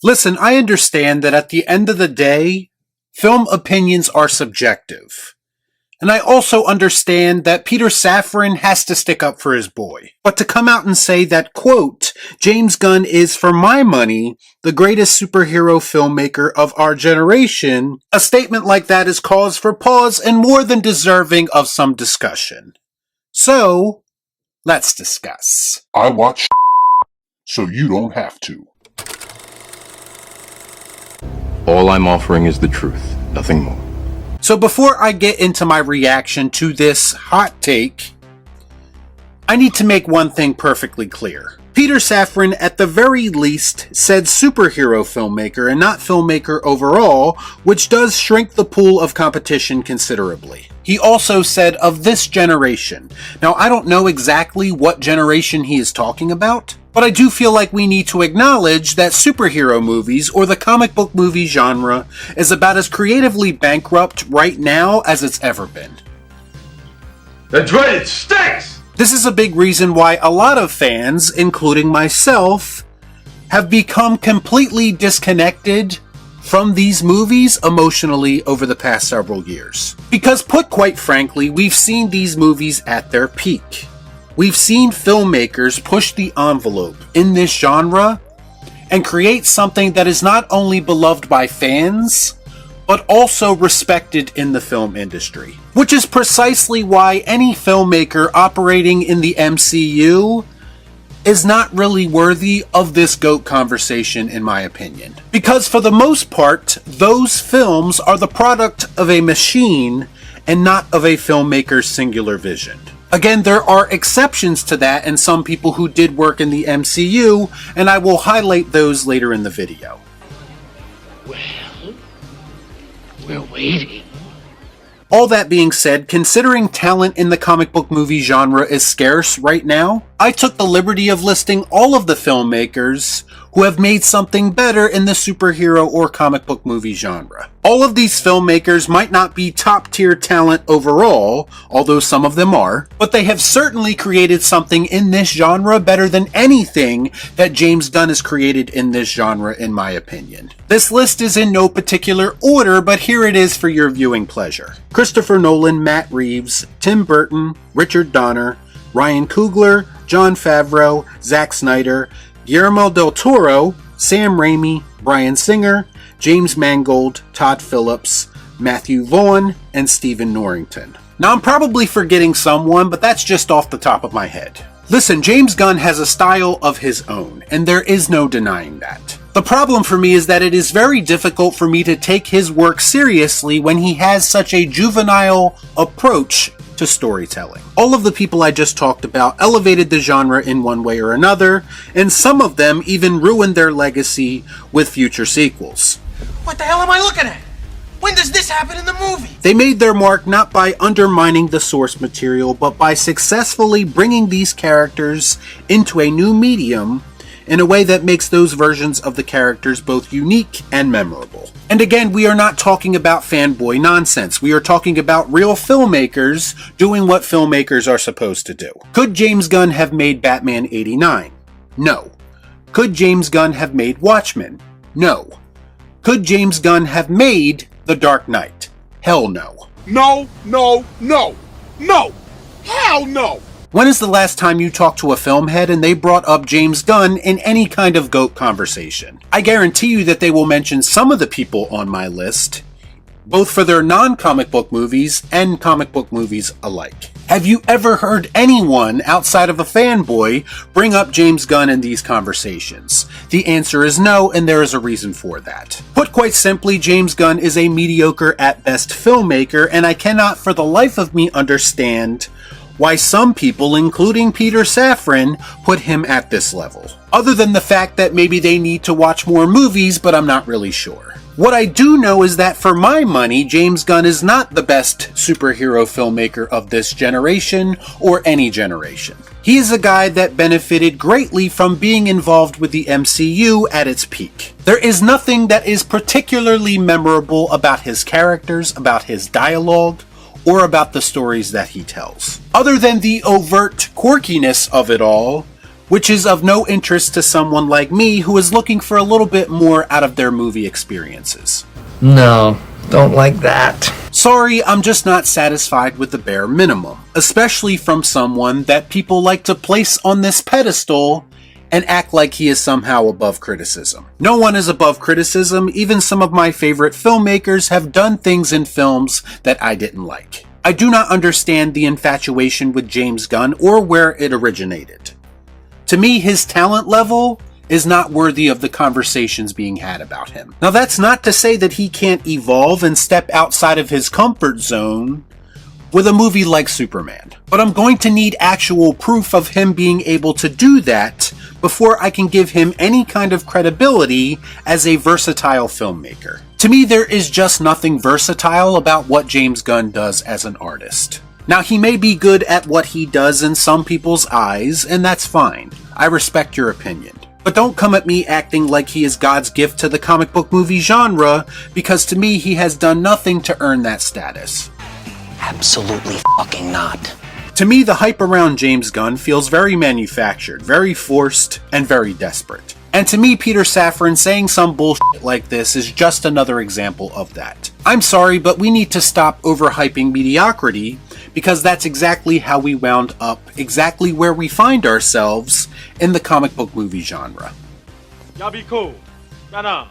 Listen, I understand that at the end of the day, film opinions are subjective. And I also understand that Peter Safran has to stick up for his boy. But to come out and say that, quote, James Gunn is, for my money, the greatest superhero filmmaker of our generation, a statement like that is cause for pause and more than deserving of some discussion. So, let's discuss. I watch so you don't have to. All I'm offering is the truth, nothing more. So before I get into my reaction to this hot take, I need to make one thing perfectly clear. Peter Safran, at the very least, said superhero filmmaker and not filmmaker overall, which does shrink the pool of competition considerably. He also said of this generation. Now, I don't know exactly what generation he is talking about, but I do feel like we need to acknowledge that superhero movies, or the comic book movie genre, is about as creatively bankrupt right now as it's ever been. That's right, it stinks! This is a big reason why a lot of fans, including myself, have become completely disconnected from these movies emotionally over the past several years. Because put quite frankly, we've seen these movies at their peak. We've seen filmmakers push the envelope in this genre and create something that is not only beloved by fans, but also respected in the film industry. Which is precisely why any filmmaker operating in the MCU is not really worthy of this GOAT conversation, in my opinion. Because for the most part, those films are the product of a machine and not of a filmmaker's singular vision. Again, there are exceptions to that and some people who did work in the MCU, and I will highlight those later in the video. Well, we're waiting. All that being said, considering talent in the comic book movie genre is scarce right now, I took the liberty of listing all of the filmmakers who have made something better in the superhero or comic book movie genre. All of these filmmakers might not be top tier talent overall, although some of them are, but they have certainly created something in this genre better than anything that James Gunn has created in this genre, in my opinion. This list is in no particular order, but here it is for your viewing pleasure. Christopher Nolan, Matt Reeves, Tim Burton, Richard Donner, Ryan Coogler, Jon Favreau, Zack Snyder, Guillermo del Toro, Sam Raimi, Bryan Singer, James Mangold, Todd Phillips, Matthew Vaughn, and Stephen Norrington. Now I'm probably forgetting someone, but that's just off the top of my head. Listen, James Gunn has a style of his own, and there is no denying that. The problem for me is that it is very difficult for me to take his work seriously when he has such a juvenile approach to storytelling. All of the people I just talked about elevated the genre in one way or another, and some of them even ruined their legacy with future sequels. What the hell am I looking at? When does this happen in the movie? They made their mark not by undermining the source material, but by successfully bringing these characters into a new medium in a way that makes those versions of the characters both unique and memorable. And again, we are not talking about fanboy nonsense. We are talking about real filmmakers doing what filmmakers are supposed to do. Could James Gunn have made Batman 89? No. Could James Gunn have made Watchmen? No. Could James Gunn have made The Dark Knight? Hell no. No, no, no, no, hell no! When is the last time you talked to a film head and they brought up James Gunn in any kind of GOAT conversation? I guarantee you that they will mention some of the people on my list, both for their non-comic book movies and comic book movies alike. Have you ever heard anyone outside of a fanboy bring up James Gunn in these conversations? The answer is no, and there is a reason for that. Put quite simply, James Gunn is a mediocre at best filmmaker, and I cannot for the life of me understand why some people, including Peter Safran, put him at this level. Other than the fact that maybe they need to watch more movies, but I'm not really sure. What I do know is that for my money, James Gunn is not the best superhero filmmaker of this generation, or any generation. He is a guy that benefited greatly from being involved with the MCU at its peak. There is nothing that is particularly memorable about his characters, about his dialogue, or about the stories that he tells. Other than the overt quirkiness of it all, which is of no interest to someone like me who is looking for a little bit more out of their movie experiences. No, don't like that. Sorry, I'm just not satisfied with the bare minimum, especially from someone that people like to place on this pedestal and act like he is somehow above criticism. No one is above criticism. Even some of my favorite filmmakers have done things in films that I didn't like. I do not understand the infatuation with James Gunn or where it originated. To me, his talent level is not worthy of the conversations being had about him. Now, that's not to say that he can't evolve and step outside of his comfort zone with a movie like Superman. But I'm going to need actual proof of him being able to do that before I can give him any kind of credibility as a versatile filmmaker. To me, there is just nothing versatile about what James Gunn does as an artist. Now, he may be good at what he does in some people's eyes, and that's fine. I respect your opinion. But don't come at me acting like he is God's gift to the comic book movie genre, because to me, he has done nothing to earn that status. Absolutely fucking not. To me, the hype around James Gunn feels very manufactured, very forced, and very desperate. And to me, Peter Safran saying some bullshit like this is just another example of that. I'm sorry, but we need to stop overhyping mediocrity, because that's exactly how we wound up, exactly where we find ourselves in the comic book movie genre. Y'all be cool. Nah.